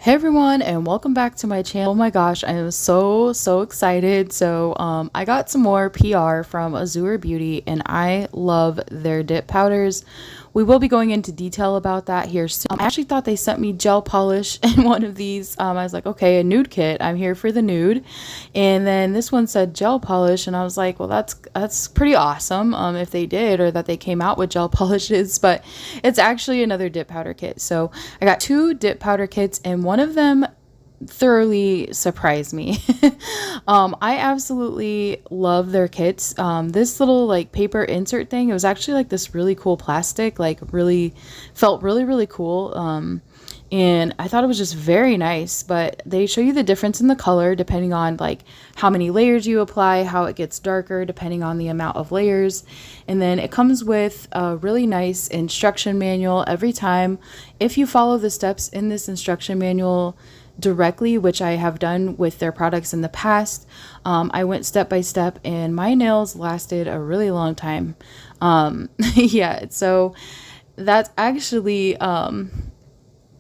Hey everyone, and welcome back to my channel. Oh my gosh, I am so excited. I got some more PR from Azure Beauty and I love their dip powders. We will be going into detail about that here soon. I actually thought they sent me gel polish in one of these. I was like, okay, a nude kit. I'm here for the nude. And then this one said gel polish and I was like, well, that's pretty awesome if they did, or that they came out with gel polishes, but it's actually another dip powder kit. So I got two dip powder kits and one of them thoroughly surprised me. I absolutely love their kits. This little like paper insert thing, it was actually like this really cool plastic, like really felt really cool. And I thought it was just very nice, but they show you the difference in the color depending on like how many layers you apply, how it gets darker depending on the amount of layers. And then it comes with a really nice instruction manual every time. If you follow the steps in this instruction manual directly, which I have done with their products in the past, I went step by step and my nails lasted a really long time. Yeah, so that's actually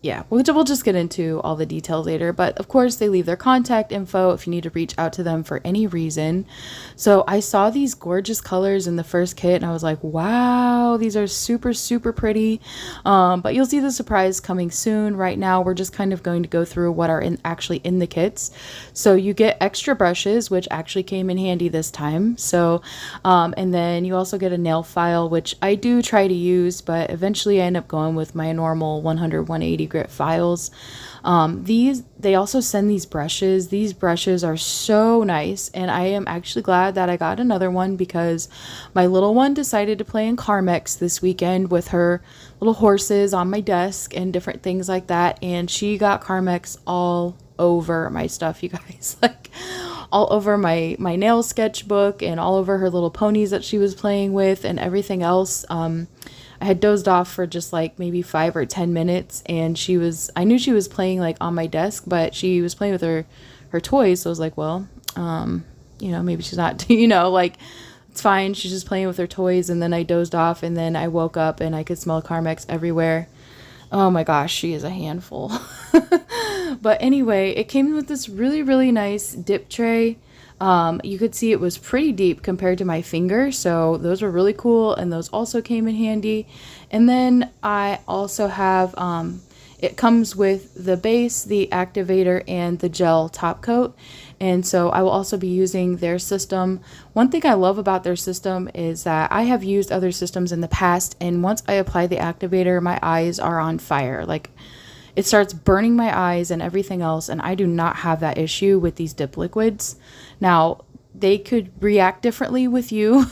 yeah, we'll just get into all the details later, but of course they leave their contact info if you need to reach out to them for any reason. So I saw these gorgeous colors in the first kit and I was like, wow, these are super pretty. But you'll see the surprise coming soon. Right now we're just kind of going to go through what are actually in the kits. So you get extra brushes, which actually came in handy this time. So and then you also get a nail file, which I do try to use, but eventually I end up going with my normal 100-180 grit files. They also send these brushes. These brushes are so nice, and I am actually glad that I got another one because my little one decided to play in Carmex this weekend with her little horses on my desk and different things like that, and she got Carmex all over my stuff, you guys. Like all over my nail sketchbook and all over her little ponies that she was playing with and everything else. I had dozed off for just like maybe 5 or 10 minutes and I knew she was playing like on my desk, but she was playing with her toys. So I was like, well, you know, maybe she's not, you know, like it's fine. She's just playing with her toys. And then I dozed off and then I woke up and I could smell Carmex everywhere. Oh my gosh, she is a handful. But anyway, it came with this really nice dip tray. You could see it was pretty deep compared to my finger, so those were really cool, and those also came in handy. And then I also have it comes with the base, the activator, and the gel top coat, and so I will also be using their system. One thing I love about their system is that I have used other systems in the past, and once I apply the activator, my eyes are on fire. Like, it starts burning my eyes and everything else, and I do not have that issue with these dip liquids. Now, they could react differently with you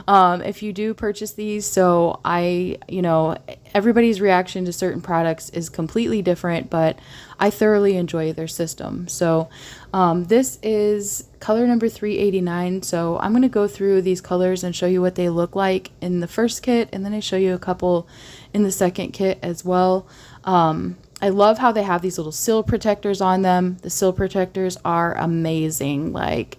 if you do purchase these. So you know, everybody's reaction to certain products is completely different, but I thoroughly enjoy their system. So this is color number 389. So I'm going to go through these colors and show you what they look like in the first kit, and then I show you a couple in the second kit as well. I love how they have these little seal protectors on them. The seal protectors are amazing. Like,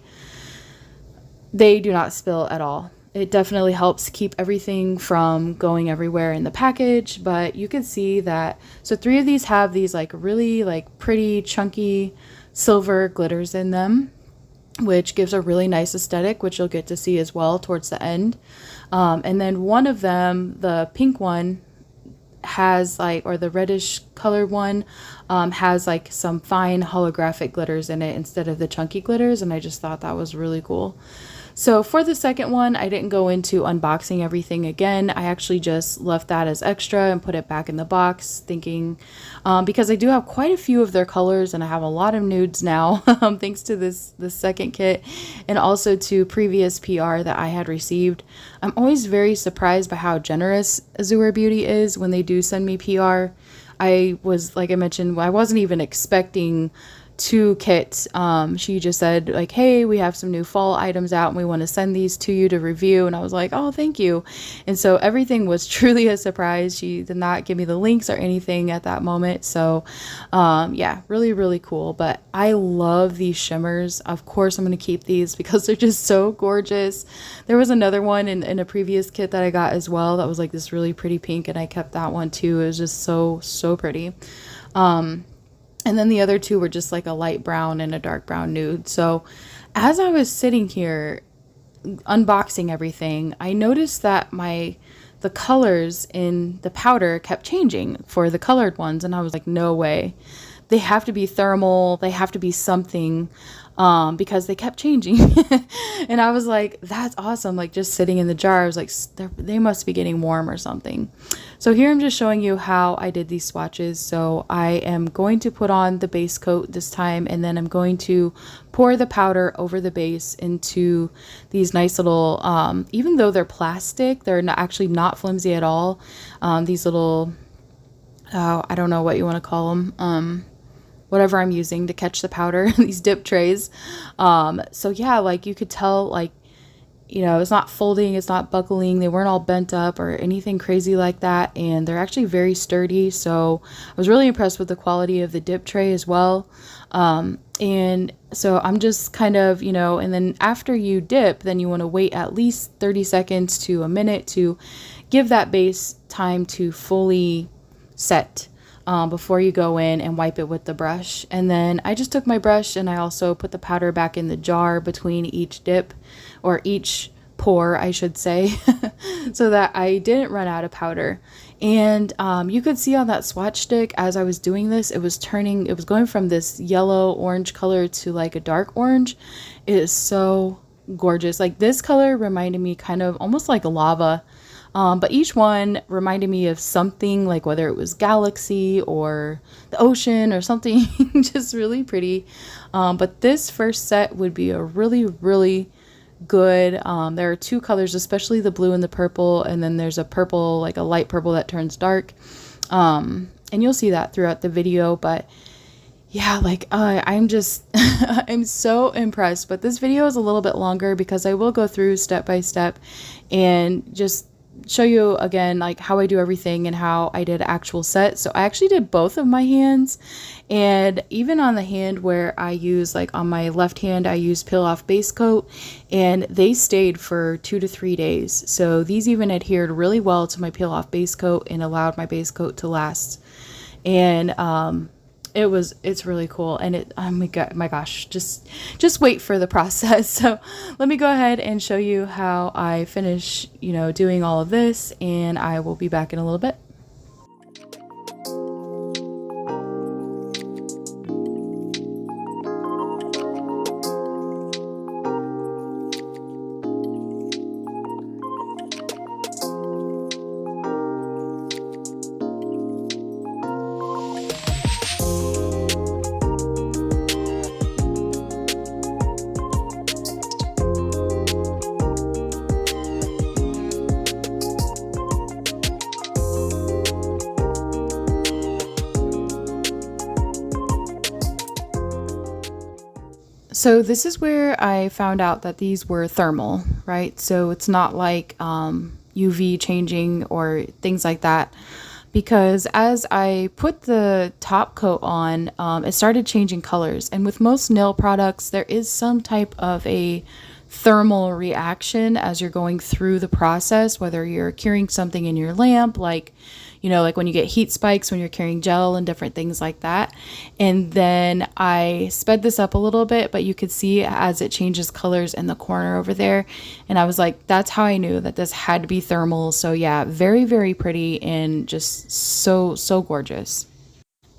they do not spill at all. It definitely helps keep everything from going everywhere in the package, but you can see that, so 3 of these have these like really like pretty chunky silver glitters in them, which gives a really nice aesthetic, which you'll get to see as well towards the end. And then one of them, the pink one, has like, or the reddish colored one, has like some fine holographic glitters in it instead of the chunky glitters, and I just thought that was really cool. So for the second one, I didn't go into unboxing everything again. I actually just left that as extra and put it back in the box, thinking because I do have quite a few of their colors and I have a lot of nudes now, thanks to this second kit, and also to previous PR that I had received. I'm always very surprised by how generous Azure Beauty is when they do send me PR. I was, like I mentioned, I wasn't even expecting 2 kits. She just said like, hey, we have some new fall items out and we want to send these to you to review, and I was like, oh, thank you. And so everything was truly a surprise. She did not give me the links or anything at that moment. So yeah, really cool. But I love these shimmers. Of course I'm going to keep these because they're just so gorgeous. There was another one in a previous kit that I got as well that was like this really pretty pink, and I kept that one too. It was just so pretty. And then the other two were just like a light brown and a dark brown nude. So as I was sitting here unboxing everything, I noticed that the colors in the powder kept changing for the colored ones, and I was like, no way. They have to be thermal, they have to be something, because they kept changing. And I was like, that's awesome. Like, just sitting in the jar, I was like, they must be getting warm or something. So here I'm just showing you how I did these swatches. So I am going to put on the base coat this time, and then I'm going to pour the powder over the base into these nice little, even though they're plastic, they're actually not flimsy at all. These little, I don't know what you want to call them. Whatever I'm using to catch the powder, these dip trays. So yeah, like you could tell, like, you know, it's not folding, it's not buckling, they weren't all bent up or anything crazy like that, and they're actually very sturdy. So I was really impressed with the quality of the dip tray as well. And so I'm just kind of, you know, and then after you dip, then you want to wait at least 30 seconds to a minute to give that base time to fully set, before you go in and wipe it with the brush. And then I just took my brush and I also put the powder back in the jar between each dip, or each pour, I should say, so that I didn't run out of powder. And you could see on that swatch stick as I was doing this, it was going from this yellow orange color to like a dark orange. It is so gorgeous. Like, this color reminded me kind of almost like lava. But each one reminded me of something, like whether it was galaxy or the ocean or something, just really pretty. But this first set would be a really, really good. There are two colors, especially the blue and the purple. And then there's a purple, like a light purple that turns dark. And you'll see that throughout the video. But yeah, like I'm just, I'm so impressed. But this video is a little bit longer because I will go through step by step and just show you again like how I do everything and how I did actual set. So I actually did both of my hands, and even on the hand where I use, like on my left hand, I used peel off base coat, and they stayed for 2 to 3 days. So these even adhered really well to my peel off base coat and allowed my base coat to last. And it's really cool. And oh my gosh, just wait for the process. So let me go ahead and show you how I finish, you know, doing all of this, and I will be back in a little bit. So this is where I found out that these were thermal, right? So it's not like UV changing or things like that, because as I put the top coat on, it started changing colors. And with most nail products, there is some type of a thermal reaction as you're going through the process, whether you're curing something in your lamp, like, you know, like when you get heat spikes when you're curing gel and different things like that. And then I sped this up a little bit, but you could see as it changes colors in the corner over there. And I was like, that's how I knew that this had to be thermal. So yeah, very, very pretty and just so, so gorgeous.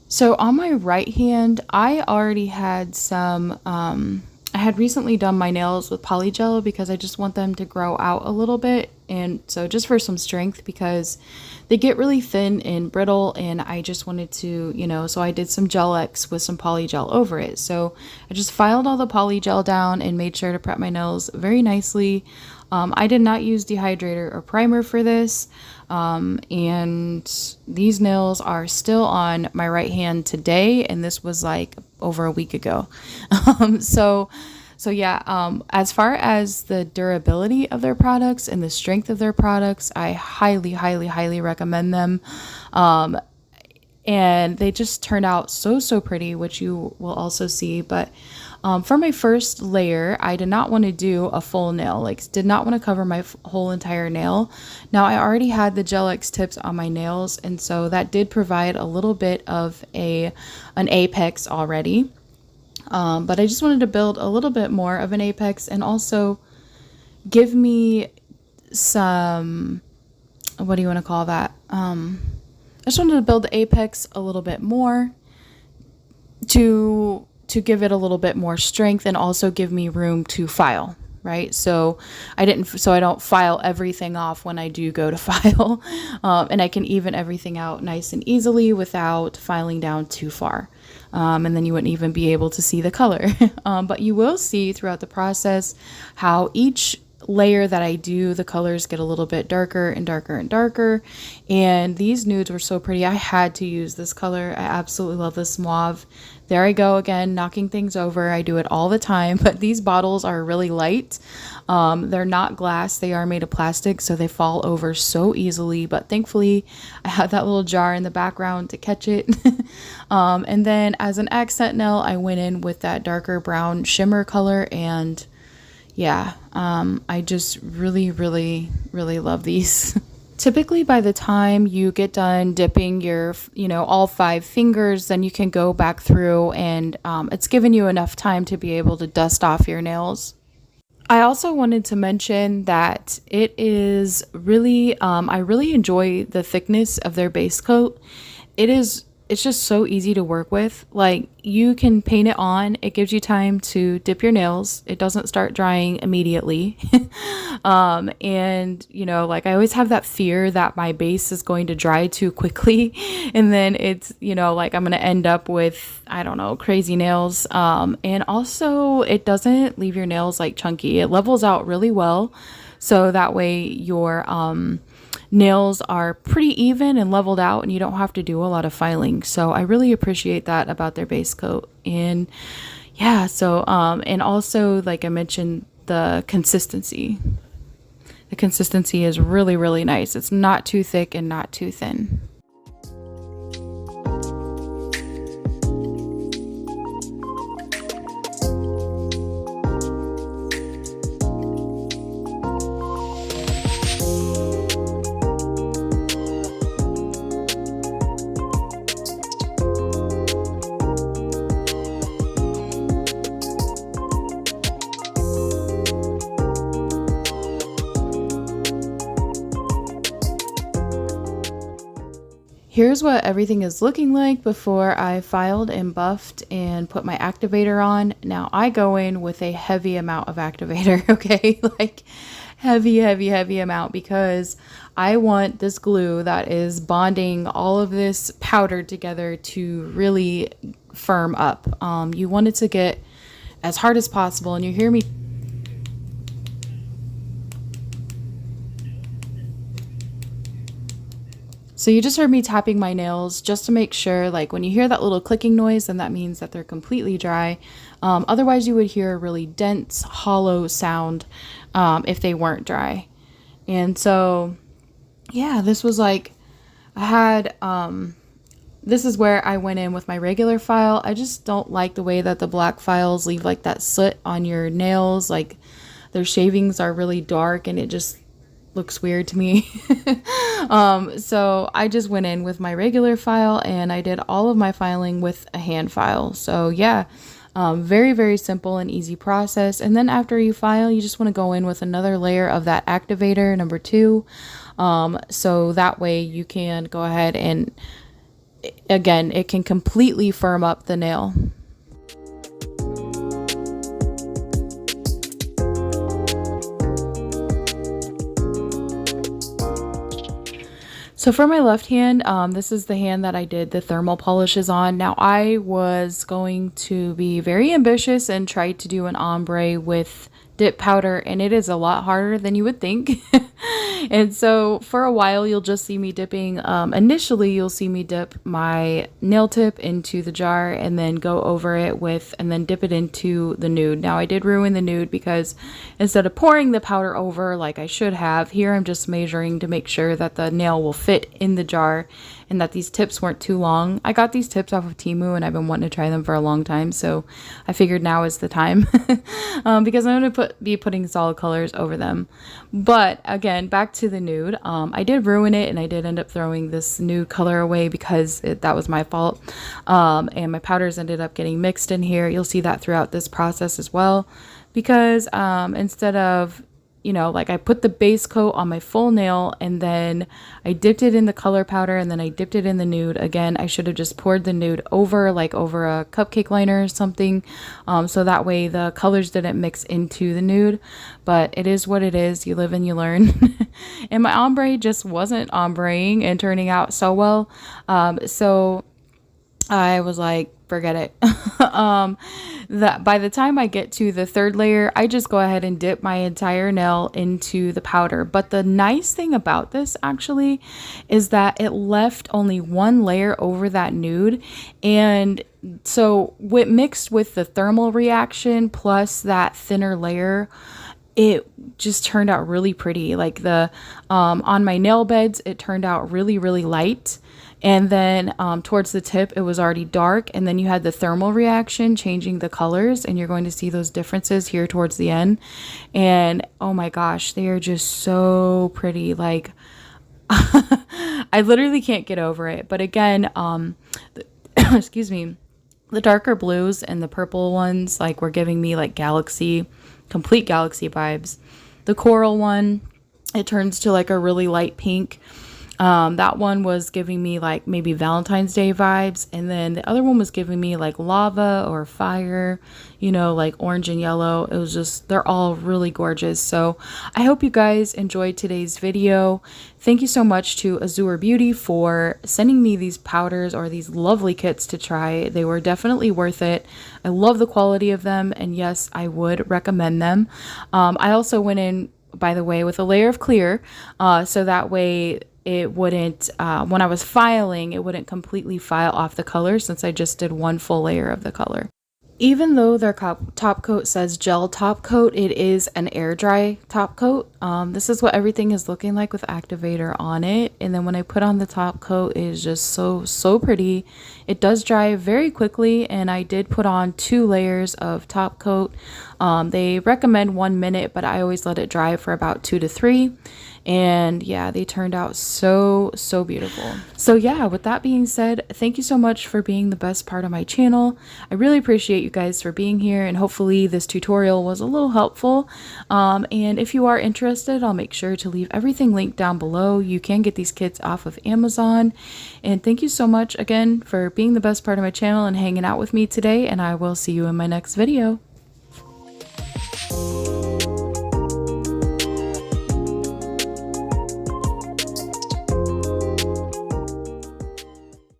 So on my right hand, I already had some, I had recently done my nails with Polygel because I just want them to grow out a little bit. And so just for some strength, because they get really thin and brittle, and I just wanted to, you know, so I did some Gel X with some Polygel over it. So I just filed all the Polygel down and made sure to prep my nails very nicely. I did not use dehydrator or primer for this. And these nails are still on my right hand today, and this was like over a week ago. So yeah, as far as the durability of their products and the strength of their products, I highly, highly, highly recommend them. And they just turned out so, so pretty, which you will also see. But For my first layer, I did not want to do a full nail, like did not want to cover my whole entire nail. Now I already had the Gel X tips on my nails, and so that did provide a little bit of an apex already. But I just wanted to build a little bit more of an apex and also give me some, what do you want to call that? I just wanted to build the apex a little bit more to give it a little bit more strength and also give me room to file, right? So I don't file everything off when I do go to file, and I can even everything out nice and easily without filing down too far. And then you wouldn't even be able to see the color. But you will see throughout the process how each layer that I do, the colors get a little bit darker and darker and darker. And these nudes were so pretty. I had to use this color. I absolutely love this mauve. There I go again, knocking things over. I do it all the time, but these bottles are really light. They're not glass. They are made of plastic, so they fall over so easily. But thankfully, I had that little jar in the background to catch it. And then as an accent nail, I went in with that darker brown shimmer color. And yeah, I just really, really, really love these. Typically by the time you get done dipping your, all 5 fingers, then you can go back through and it's given you enough time to be able to dust off your nails. I also wanted to mention that it is really, I really enjoy the thickness of their base coat. It's just so easy to work with. Like, you can paint it on. It gives you time to dip your nails. It doesn't start drying immediately. And like I always have that fear that my base is going to dry too quickly. And then it's, like I'm going to end up with, I don't know, crazy nails. And also it doesn't leave your nails like chunky. It levels out really well. So that way your, nails are pretty even and leveled out and you don't have to do a lot of filing. So I really appreciate that about their base coat. And yeah, so and also, like I mentioned, the consistency is really, really nice. It's not too thick and not too thin. Here's what everything is looking like before I filed and buffed and put my activator on. Now I go in with a heavy amount of activator, okay? Like heavy amount, because I want this glue that is bonding all of this powder together to really firm up. You want it to get as hard as possible, and you hear me. So you just heard me tapping my nails just to make sure, like when you hear that little clicking noise, then that means that they're completely dry. Otherwise you would hear a really dense, hollow sound if they weren't dry. And so, yeah, this was like, I had, this is where I went in with my regular file. I just don't like the way that the black files leave like that soot on your nails. Like their shavings are really dark and it just looks weird to me. So I just went in with my regular file and I did all of my filing with a hand file. So yeah, very, very simple and easy process. And then after you file, you just want to go in with another layer of that activator, number 2. So that way you can go ahead and, again, it can completely firm up the nail. So for my left hand, this is the hand that I did the thermal polishes on. Now I was going to be very ambitious and try to do an ombre with dip powder, and it is a lot harder than you would think. And so for a while, you'll just see me dipping. Initially, you'll see me dip my nail tip into the jar and then go over it with, and then dip it into the nude. Now, I did ruin the nude because instead of pouring the powder over like I should have, here I'm just measuring to make sure that the nail will fit in the jar and that these tips weren't too long. I got these tips off of TEMU and I've been wanting to try them for a long time, so I figured now is the time because I'm going to be putting solid colors over them. But again, back to the nude. I did ruin it and I did end up throwing this nude color away because that was my fault. And my powders ended up getting mixed in here. You'll see that throughout this process as well, because instead of, you know, like I put the base coat on my full nail and then I dipped it in the color powder and then I dipped it in the nude. Again, I should have just poured the nude over, like over a cupcake liner or something, so that way the colors didn't mix into the nude. But it is what it is. You live and you learn. And my ombre just wasn't ombreing and turning out so well. So I was like, forget it. That by the time I get to the third layer, I just go ahead and dip my entire nail into the powder. But the nice thing about this actually is that it left only one layer over that nude. And so mixed with the thermal reaction plus that thinner layer, it just turned out really pretty. Like the on my nail beds, it turned out really, really light. And then towards the tip, it was already dark. And then you had the thermal reaction changing the colors. And you're going to see those differences here towards the end. And oh my gosh, they are just so pretty. Like, I literally can't get over it. But again, excuse me, the darker blues and the purple ones, like, were giving me like complete galaxy vibes. The coral one, it turns to like a really light pink. That one was giving me like maybe Valentine's Day vibes, and then the other one was giving me like lava or fire, you know, like orange and yellow. It was just, they're all really gorgeous. So I hope you guys enjoyed today's video. Thank you so much to Azure Beauty for sending me these powders or these lovely kits to try. They were definitely worth it. I love the quality of them, and yes, I would recommend them. I also went in, by the way, with a layer of clear, so that way it wouldn't, when I was filing, it wouldn't completely file off the color since I just did one full layer of the color. Even though their top coat says gel top coat, it is an air dry top coat. This is what everything is looking like with activator on it. And then when I put on the top coat, it is just so pretty. It does dry very quickly, and I did put on 2 layers of top coat. They recommend 1 minute, but I always let it dry for about 2 to 3. And yeah, they turned out so beautiful. So yeah, with that being said, thank you so much for being the best part of my channel. I really appreciate you guys for being here, and hopefully this tutorial was a little helpful. And if you are interested, I'll make sure to leave everything linked down below. You can get these kits off of Amazon. And thank you so much again for being the best part of my channel and hanging out with me today, and I will see you in my next video.